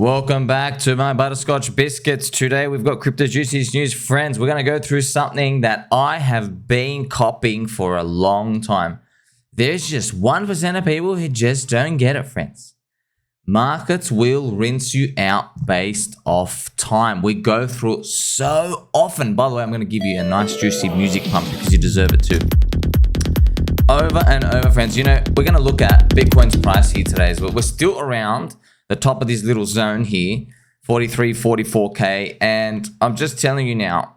Welcome back to my butterscotch biscuits. Today we've got Crypto Juicy's news. Friends, we're going to go through something that I have been copying for a long time. There's just 1% of people who just don't get it, friends. Markets will rinse you out based off time. We go through it so often. By the way, I'm going to give you a nice juicy music pump because you deserve it too. Over and over, friends. You know, we're going to look at Bitcoin's price here today as well. We're still around the top of this little zone here, 43, 44K. And I'm just telling you now,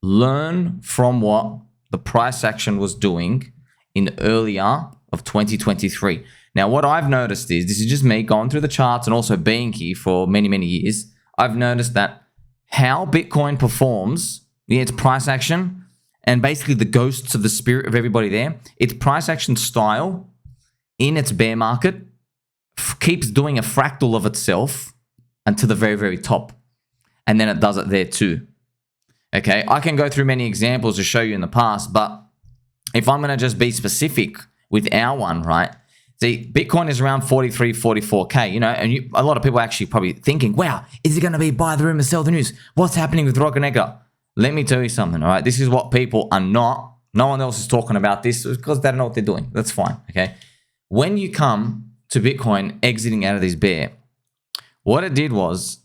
learn from what the price action was doing in earlier of 2023. Now, what I've noticed is, this is just me going through the charts and also being here for many, many years. I've noticed that how Bitcoin performs, its price action, and basically the ghosts of the spirit of everybody there, its price action style in its bear market keeps doing a fractal of itself until the very, very top. And then it does it there too. Okay, I can go through many examples to show you in the past, but if I'm going to just be specific with our one, right? See, Bitcoin is around 43, 44K, you know, and a lot of people are actually probably thinking, wow, is it going to be buy the rumor, sell the news? What's happening with Rock and Egger? Let me tell you something, all right? This is what people are not. No one else is talking about this because they don't know what they're doing. That's fine, okay? When you come to Bitcoin exiting out of this bear, what it did was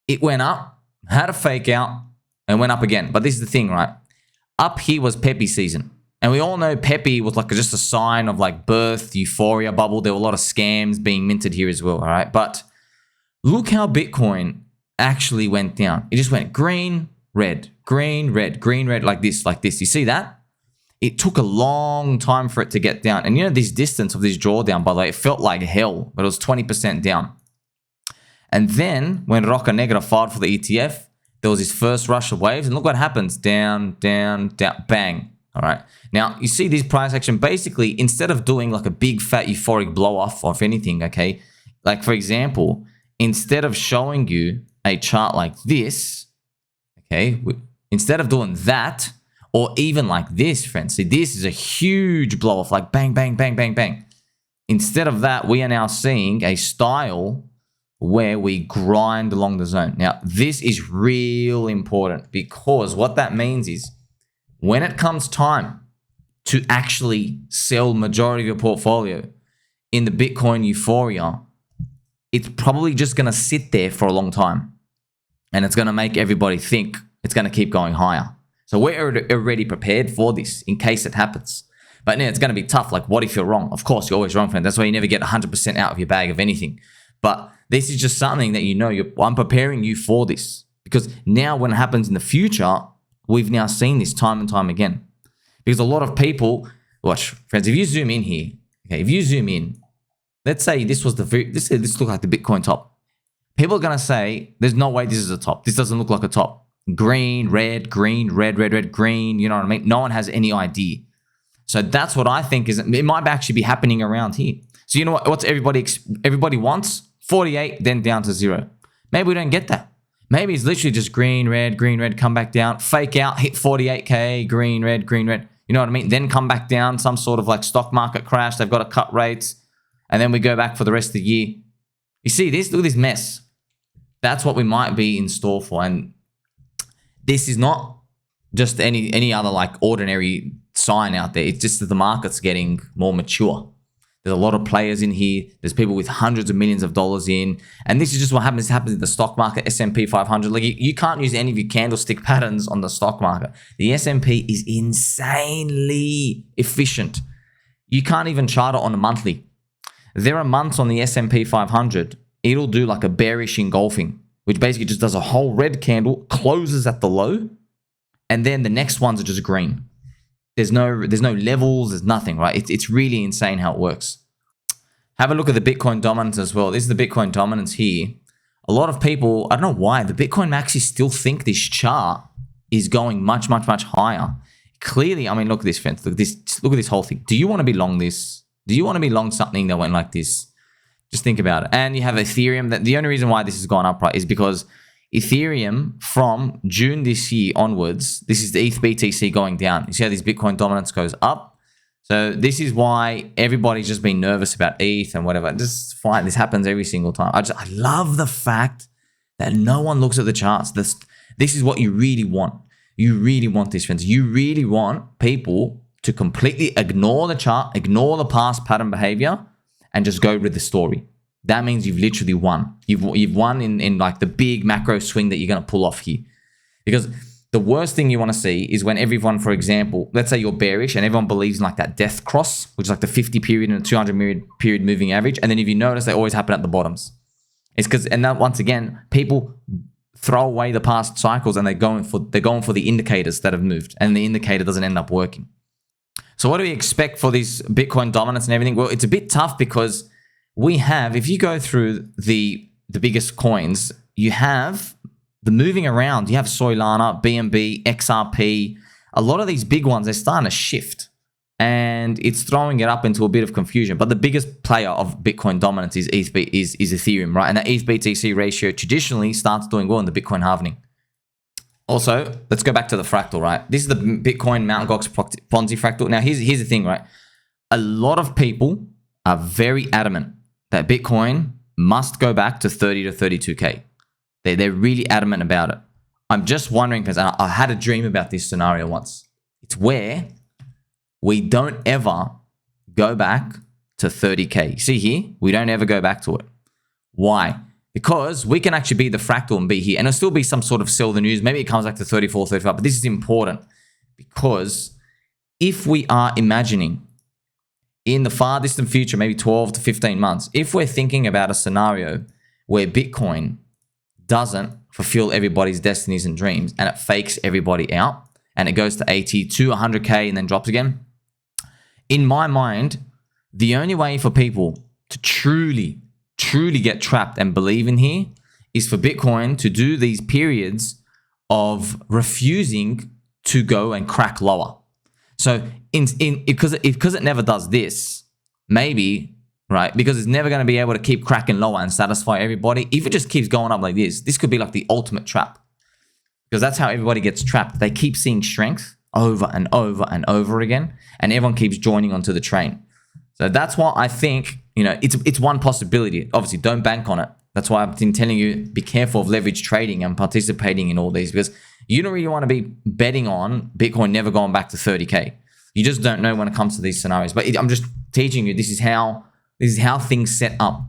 it went up, had a fake out, and went up again. But this is the thing, right? Up here was Pepe season. And we all know Pepe was like just a sign of like birth, euphoria bubble. There were a lot of scams being minted here as well, all right? But look how Bitcoin actually went down. It just went green, red, green, red, green, red, like this, like this. You see that? It took a long time for it to get down. And you know, this distance of this drawdown, by the way, it felt like hell, but it was 20% down. And then when Roca Negra filed for the ETF, there was this first rush of waves. And look what happens. Down, down, down, bang. All right. Now, you see this price action, basically, instead of doing like a big fat euphoric blow off of anything, okay? Like, for example, instead of showing you a chart like this, okay, instead of doing that, or even like this, friends. See, this is a huge blow off, like bang, bang, bang, bang, bang. Instead of that, we are now seeing a style where we grind along the zone. Now, this is real important because what that means is when it comes time to actually sell majority of your portfolio in the Bitcoin euphoria, it's probably just going to sit there for a long time. And it's going to make everybody think it's going to keep going higher. So we're already prepared for this in case it happens. But now it's going to be tough. Like, what if you're wrong? Of course, you're always wrong, friend. That's why you never get 100% out of your bag of anything. But this is just something that you know, I'm preparing you for this. Because now when it happens in the future, we've now seen this time and time again. Because a lot of people, watch, friends, if you zoom in here, okay, if you zoom in, let's say this was this looked like the Bitcoin top. People are going to say, there's no way this is a top. This doesn't look like a top. Green, red, green, red, red, red, green. You know what I mean? No one has any idea. So that's what I think is, it might actually be happening around here. So you know what? What's everybody wants? 48, then down to 0. Maybe we don't get that. Maybe it's literally just green, red, come back down, fake out, hit 48K, green, red, green, red. You know what I mean? Then come back down, some sort of like stock market crash. They've got to cut rates. And then we go back for the rest of the year. You see this? Look at this mess. That's what we might be in store for. And this is not just any other like ordinary sign out there. It's just that the market's getting more mature. There's a lot of players in here. There's people with hundreds of millions of dollars in. And this is just what happens. This happens in the stock market, S&P 500. Like you can't use any of your candlestick patterns on the stock market. The S&P is insanely efficient. You can't even chart it on a monthly. There are months on the S&P 500. It'll do like a bearish engulfing, which basically just does a whole red candle, closes at the low, and then the next ones are just green. There's no levels, there's nothing, right? It's really insane how it works. Have a look at the Bitcoin dominance as well. This is the Bitcoin dominance here. A lot of people, I don't know why, the Bitcoin maxis still think this chart is going much, much, much higher. Clearly, I mean, look at this, friends. Look at this whole thing. Do you want to be long this? Do you want to be long something that went like this? Just think about it. And you have Ethereum. That the only reason why this has gone up, right, is because Ethereum from June this year onwards, this is the ETH BTC going down. You see how this Bitcoin dominance goes up? So this is why everybody's just been nervous about ETH and whatever. Just fine. This happens every single time. I love the fact that no one looks at the charts. This is what you really want. You really want this, friends. You really want people to completely ignore the chart, ignore the past pattern behavior, and just go with the story. That means you've literally won. You've won in like the big macro swing that you're going to pull off here. Because the worst thing you want to see is when everyone, for example, let's say you're bearish and everyone believes in like that death cross, which is like the 50 period and the 200 period moving average. And then if you notice, they always happen at the bottoms. It's because, and then once again, people throw away the past cycles and they're going for the indicators that have moved, and the indicator doesn't end up working. So what do we expect for this Bitcoin dominance and everything? Well, it's a bit tough because we have, if you go through the biggest coins, you have the moving around. You have Soylana, BNB, XRP. A lot of these big ones, they're starting to shift, and it's throwing it up into a bit of confusion. But the biggest player of Bitcoin dominance is Ethereum, right? And that ETH-BTC ratio traditionally starts doing well in the Bitcoin halvening. Also, let's go back to the fractal, right? This is the Bitcoin Mt. Gox Ponzi fractal. Now, here's the thing, right? A lot of people are very adamant that Bitcoin must go back to 30 to 32K. They're really adamant about it. I'm just wondering, because I had a dream about this scenario once. It's where we don't ever go back to 30K. You see here, we don't ever go back to it. Why? Because we can actually be the fractal and be here, and it'll still be some sort of sell the news. Maybe it comes back to 34, 35, but this is important because if we are imagining in the far distant future, maybe 12 to 15 months, if we're thinking about a scenario where Bitcoin doesn't fulfill everybody's destinies and dreams and it fakes everybody out and it goes to 80 to 100K and then drops again, in my mind, the only way for people to truly get trapped and believe in here is for Bitcoin to do these periods of refusing to go and crack lower. So because it never does this, maybe, right, because it's never going to be able to keep cracking lower and satisfy everybody. If it just keeps going up like this could be like the ultimate trap, because that's how everybody gets trapped. They keep seeing strength over and over and over again, and everyone keeps joining onto the train. So that's why I think, it's one possibility. Obviously, don't bank on it. That's why I've been telling you, be careful of leverage trading and participating in all these, because you don't really want to be betting on Bitcoin never going back to 30K. You just don't know when it comes to these scenarios. But I'm just teaching you, this is how things set up.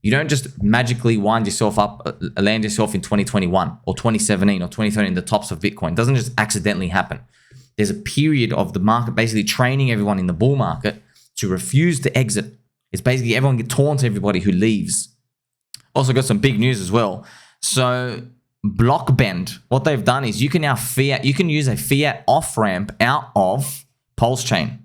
You don't just magically wind yourself up, land yourself in 2021 or 2017 or 2013, the tops of Bitcoin. It doesn't just accidentally happen. There's a period of the market basically training everyone in the bull market to refuse to exit. It's basically everyone taunts everybody who leaves. Also got some big news as well. So Blockbend, what they've done is you can use a fiat off-ramp out of PulseChain.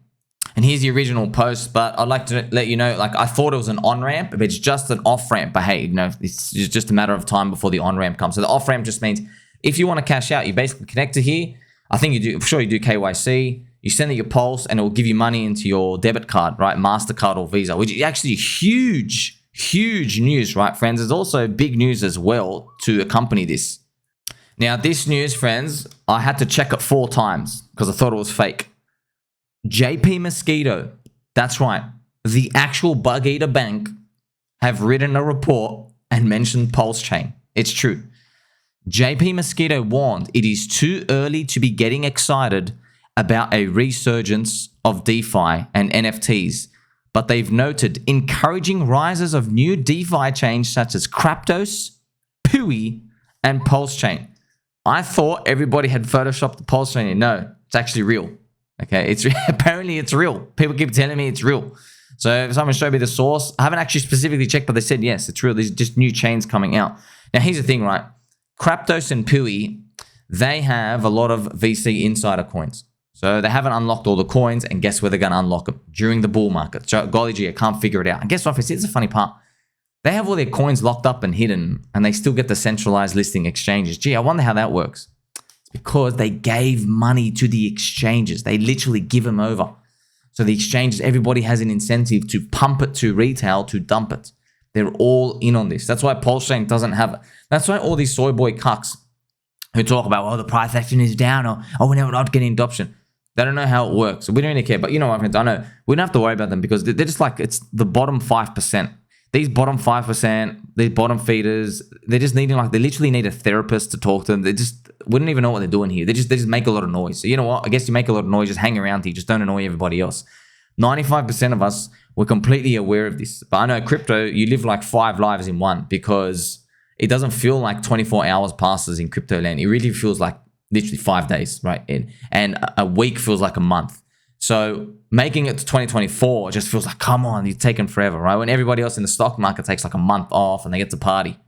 And here's the original post, but I'd like to let you know, like, I thought it was an on-ramp, but it's just an off-ramp. But hey, it's just a matter of time before the on-ramp comes. So the off-ramp just means if you want to cash out, you basically connect to here. I think I'm sure you do KYC. You send it your Pulse, and it will give you money into your debit card, right? MasterCard or Visa, which is actually huge news, right, friends? There's also big news as well to accompany this. Now, this news, friends, I had to check it 4 times because I thought it was fake. JP Mosquito, that's right, the actual Bug Eater Bank, have written a report and mentioned PulseChain. It's true. JP Mosquito warned it is too early to be getting excited about a resurgence of DeFi and NFTs, but they've noted encouraging rises of new DeFi chains such as Craptos, Pui, and PulseChain. I thought everybody had photoshopped the PulseChain in. No, it's actually real. Okay, apparently it's real. People keep telling me it's real. So if someone showed me the source, I haven't actually specifically checked, but they said yes, it's real. There's just new chains coming out. Now here's the thing, right? Craptos and Pui, they have a lot of VC insider coins. So they haven't unlocked all the coins, and guess where they're going to unlock them? During the bull market. So golly gee, I can't figure it out. And guess what? It's the funny part. They have all their coins locked up and hidden, and they still get the centralized listing exchanges. Gee, I wonder how that works. It's because they gave money to the exchanges. They literally give them over. So the exchanges, everybody has an incentive to pump it to retail, to dump it. They're all in on this. That's why PulseChain doesn't have it. That's why all these soy boy cucks who talk about, well, the price action is down, or we're not getting adoption. They don't know how it works. So we don't really care. But you know what, friends? I know we don't have to worry about them because they're just like, it's the bottom 5%. These bottom 5%, these bottom feeders, they're just needing they literally need a therapist to talk to them. They just wouldn't even know what they're doing here. They just make a lot of noise. So you know what? I guess you make a lot of noise, just hang around here, just don't annoy everybody else. 95% of us were completely aware of this. But I know crypto, you live like 5 lives in one because it doesn't feel like 24 hours passes in crypto land. It really feels like literally 5 days, right? And a week feels like a month. So making it to 2024 just feels like, come on, you're taking forever, right? When everybody else in the stock market takes like a month off and they get to party.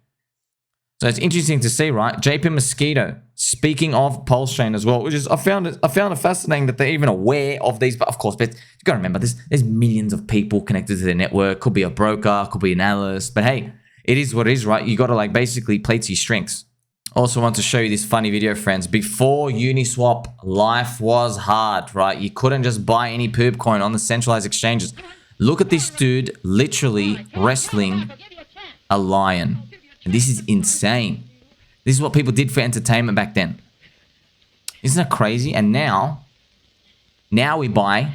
So it's interesting to see, right? JP Mosquito, speaking of PulseChain as well, which is I found it fascinating that they're even aware of these. But of course, but you got to remember, there's millions of people connected to their network. Could be a broker, could be an analyst. But hey, it is what it is, right? You got to basically play to your strengths. Also want to show you this funny video, friends. Before Uniswap, life was hard, right? You couldn't just buy any poop coin on the centralized exchanges. Look at this dude literally wrestling a lion. And this is insane. This is what people did for entertainment back then. Isn't that crazy? And now we buy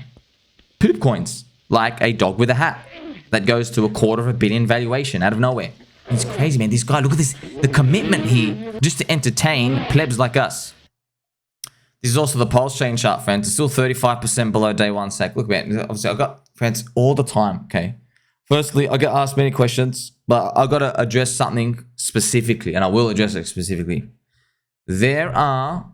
poop coins like a dog with a hat that goes to $250 million valuation out of nowhere. It's crazy, man. This guy, look at this. The commitment here just to entertain plebs like us. This is also the PulseChain chart, friends. It's still 35% below day one sec. Look, man. Obviously, I've got friends all the time, okay? Firstly, I get asked many questions, but I've got to address something specifically, and I will address it specifically. There are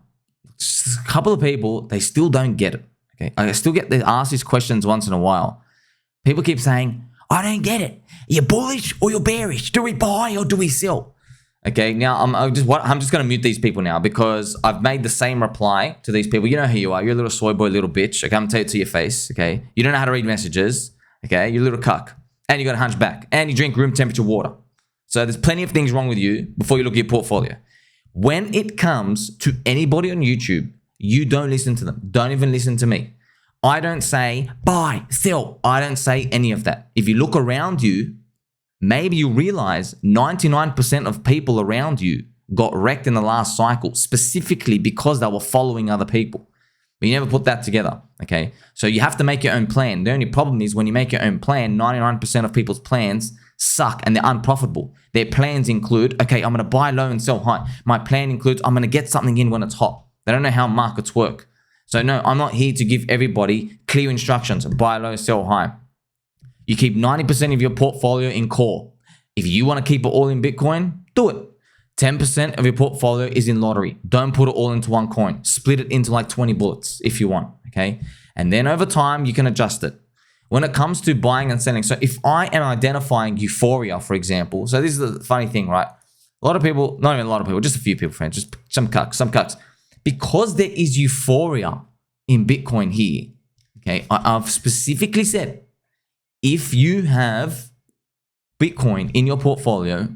just a couple of people, they still don't get it, okay? I still get asked these questions once in a while. People keep saying, I don't get it. You're bullish or you're bearish? Do we buy or do we sell? Okay, now I'm just going to mute these people now because I've made the same reply to these people. You know who you are. You're a little soy boy, little bitch. Okay, I'm going to tell it to your face. Okay, you don't know how to read messages. Okay, you're a little cuck. And you got a hunchback. And you drink room temperature water. So there's plenty of things wrong with you before you look at your portfolio. When it comes to anybody on YouTube, you don't listen to them. Don't even listen to me. I don't say buy, sell. I don't say any of that. If you look around you, maybe you realize 99% of people around you got wrecked in the last cycle, specifically because they were following other people. But you never put that together, okay? So you have to make your own plan. The only problem is when you make your own plan, 99% of people's plans suck and they're unprofitable. Their plans include, okay, I'm going to buy low and sell high. My plan includes I'm going to get something in when it's hot. They don't know how markets work. So no, I'm not here to give everybody clear instructions. Buy low, sell high. You keep 90% of your portfolio in core. If you want to keep it all in Bitcoin, do it. 10% of your portfolio is in lottery. Don't put it all into one coin. Split it into like 20 bullets if you want, okay? And then over time, you can adjust it. When it comes to buying and selling, so if I am identifying euphoria, for example, so this is the funny thing, right? A lot of people, not even a lot of people, just a few people, friends, just some cucks. Because there is euphoria in Bitcoin here, okay, I've specifically said, if you have Bitcoin in your portfolio,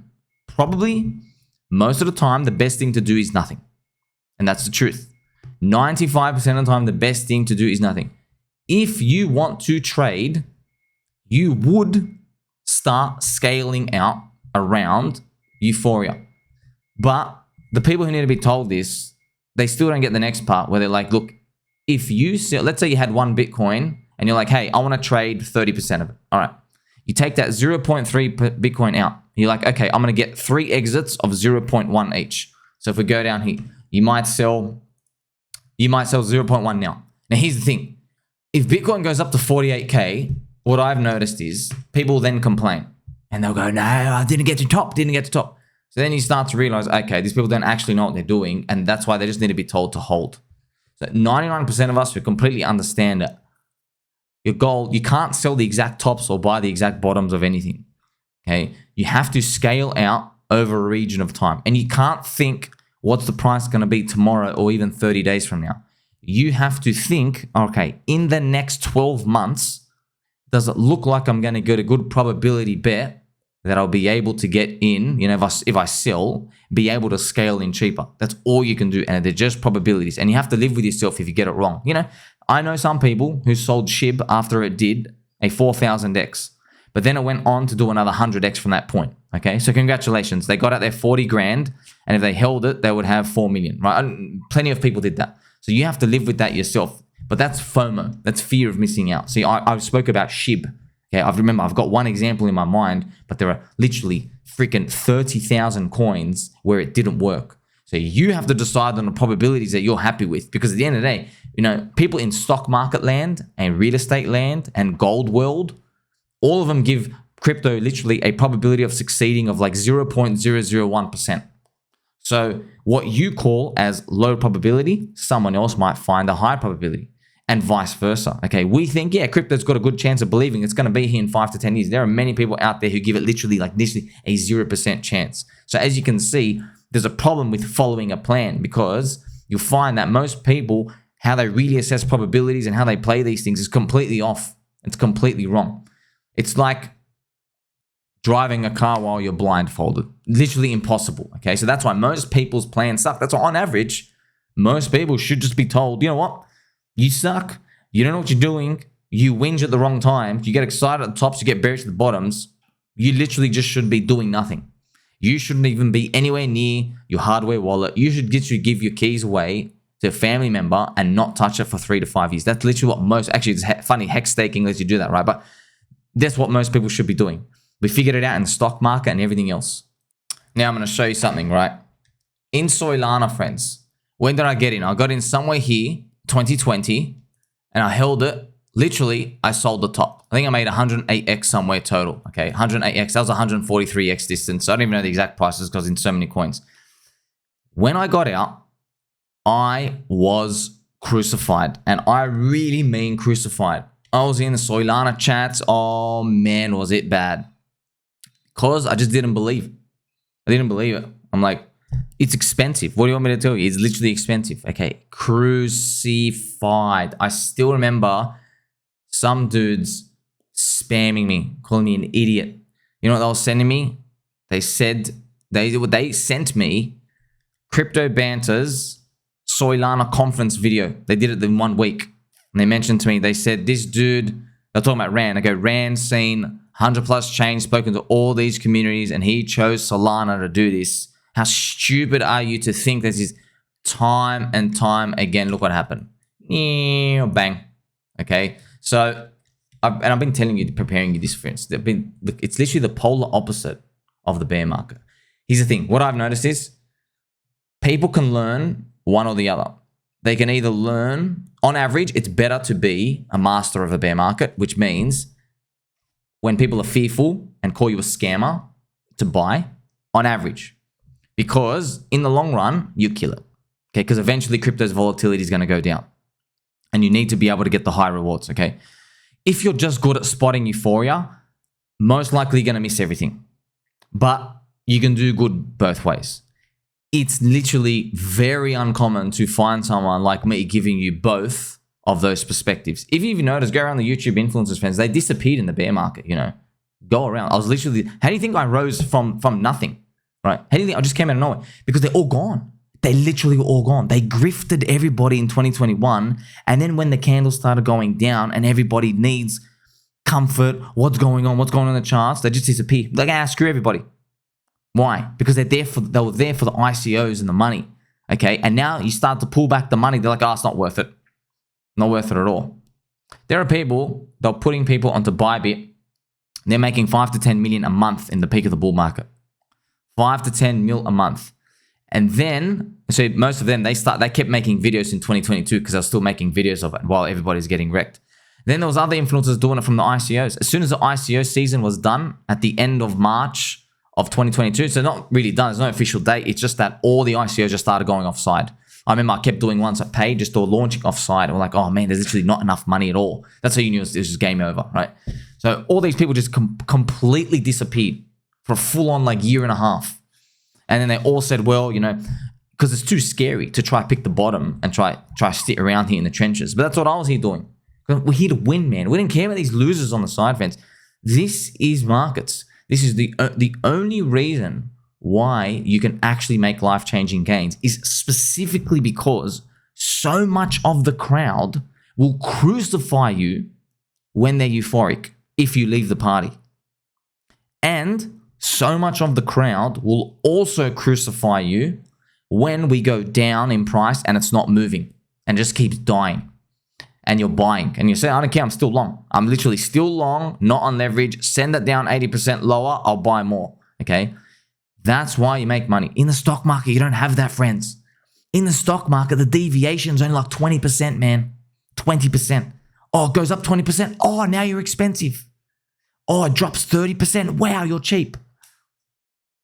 probably most of the time, the best thing to do is nothing. And that's the truth. 95% of the time, the best thing to do is nothing. If you want to trade, you would start scaling out around euphoria. But the people who need to be told this, they still don't get the next part where they're like, look, if you sell, let's say you had one Bitcoin and you're like, hey, I want to trade 30% of it. All right. You take that 0.3 Bitcoin out. You're like, okay, I'm going to get 3 exits of 0.1 each. So if we go down here, you might sell 0.1 now. Now here's the thing. If Bitcoin goes up to 48K, what I've noticed is people then complain and they'll go, no, I didn't get to top. So then you start to realize, okay, these people don't actually know what they're doing. And that's why they just need to be told to hold. So 99% of us who completely understand it, your goal, you can't sell the exact tops or buy the exact bottoms of anything. Okay, you have to scale out over a region of time. And you can't think what's the price going to be tomorrow or even 30 days from now. You have to think, okay, in the next 12 months, does it look like I'm going to get a good probability bet that I'll be able to get in, you know, if I sell, be able to scale in cheaper. That's all you can do. And they're just probabilities. And you have to live with yourself if you get it wrong. You know, I know some people who sold SHIB after it did a 4,000x. But then it went on to do another 100x from that point. Okay, so congratulations. They got out there 40 grand. And if they held it, they would have 4 million, right? Plenty of people did that. So you have to live with that yourself. But that's FOMO. That's fear of missing out. See, I spoke about SHIB. Okay, I've got one example in my mind, but there are literally freaking 30,000 coins where it didn't work. So you have to decide on the probabilities that you're happy with, because at the end of the day, you know, people in stock market land and real estate land and gold world, all of them give crypto literally a probability of succeeding of like 0.001%. So what you call as low probability, someone else might find a high probability, and vice versa. Okay, we think, yeah, crypto's got a good chance of believing it's going to be here in 5 to 10 years. There are many people out there who give it literally a 0% chance. So as you can see, there's a problem with following a plan, because you'll find that most people, how they really assess probabilities and how they play these things is completely off. It's completely wrong. It's like driving a car while you're blindfolded. Literally impossible. Okay, so that's why most people's plans suck. That's why on average, most people should just be told, you know what? You suck. You don't know what you're doing. You whinge at the wrong time. You get excited at the tops. You get bearish at the bottoms. You literally just should be doing nothing. You shouldn't even be anywhere near your hardware wallet. You should literally give your keys away to a family member and not touch it for 3 to 5 years. That's literally what most, actually it's funny, hex staking lets you do that, right? But that's what most people should be doing. We figured it out in the stock market and everything else. Now I'm going to show you something, right? In Soylana, friends, when did I get in? I got in somewhere here, 2020, and I held it. Literally, I sold the top. I think I made 108x somewhere total. Okay, 108x. That was 143x distance. So I don't even know the exact prices because in so many coins. When I got out, I was crucified. And I really mean crucified. I was in the Soylana chats. Oh man, was it bad. Because I just didn't believe it. I didn't believe it. I'm like, it's expensive. What do you want me to tell you? It's literally expensive. Okay, crucified. I still remember some dudes spamming me, calling me an idiot. You know what they were sending me? They said, they sent me Crypto Banter's Soylana conference video. They did it in 1 week. And they mentioned to me, they said, this dude, they're talking about Rand. I go, Rand's seen 100 plus chains, spoken to all these communities, and he chose Soylana to do this. How stupid are you to think this is time and time again? Look what happened. Bang. Okay. So, I've been telling you, preparing you this, friends. It's literally the polar opposite of the bear market. Here's the thing. What I've noticed is people can learn one or the other. They can either learn, on average, it's better to be a master of a bear market, which means when people are fearful and call you a scammer to buy, on average. Because in the long run, you kill it. Okay, because eventually crypto's volatility is going to go down. And you need to be able to get the high rewards, okay? If you're just good at spotting euphoria, most likely you're going to miss everything. But you can do good both ways. It's literally very uncommon to find someone like me giving you both of those perspectives. If you even notice, go around the YouTube influencers, friends, they disappeared in the bear market, you know. Go around. I was literally, how do you think I rose from nothing, right? How do you think I just came out of nowhere? Because they're all gone. They literally were all gone. They grifted everybody in 2021. And then when the candles started going down and everybody needs comfort, what's going on in the charts, they just disappear. Like, screw everybody. Why? Because they were there for the ICOs and the money. Okay. And now you start to pull back the money. They're like, oh, it's not worth it. Not worth it at all. There are people, they're putting people onto Bybit. They're making 5 to 10 million a month in the peak of the bull market. 5 to 10 mil a month. And then, so most of them, they kept making videos in 2022 because they're still making videos of it while everybody's getting wrecked. Then there was other influencers doing it from the ICOs. As soon as the ICO season was done at the end of March of 2022, so not really done, there's no official date. It's just that all the ICOs just started going offside. I remember I kept doing ones that paid, just all launching offside. And we're like, oh man, there's literally not enough money at all. That's how you knew it was just game over, right? So all these people just completely disappeared for a full-on like year and a half. And then they all said, well, you know, because it's too scary to try pick the bottom and try sit around here in the trenches. But that's what I was here doing. We're here to win, man. We didn't care about these losers on the side fence. This is markets. This is the only reason why you can actually make life-changing gains is specifically because so much of the crowd will crucify you when they're euphoric if you leave the party. And so much of the crowd will also crucify you when we go down in price and it's not moving and just keeps dying. and you're buying and you say, I don't care, I'm still long. I'm literally still long, not on leverage. Send that down 80% lower, I'll buy more. Okay. That's why you make money. In the stock market, you don't have that, friends. In the stock market, the deviation is only like 20%, man. 20%. Oh, it goes up 20%. Oh, now you're expensive. Oh, it drops 30%. Wow, you're cheap.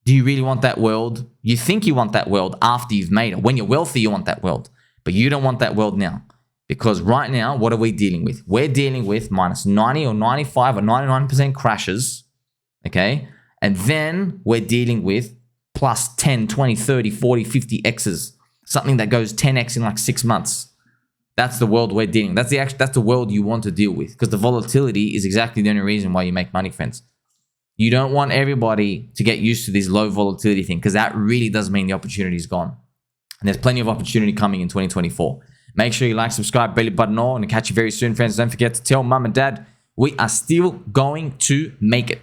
Do you really want that world? You think you want that world after you've made it. When you're wealthy, you want that world. But you don't want that world now. Because right now, what are we dealing with? We're dealing with minus 90 or 95 or 99% crashes. Okay? And then we're dealing with plus 10, 20, 30, 40, 50 X's. Something that goes 10X in like 6 months. That's the world we're dealing with. That's the world you want to deal with. Because the volatility is exactly the only reason why you make money, friends. You don't want everybody to get used to this low volatility thing, because that really does mean the opportunity is gone. And there's plenty of opportunity coming in 2024. Make sure you like, subscribe, belly button all, and catch you very soon, friends. Don't forget to tell mum and dad we are still going to make it.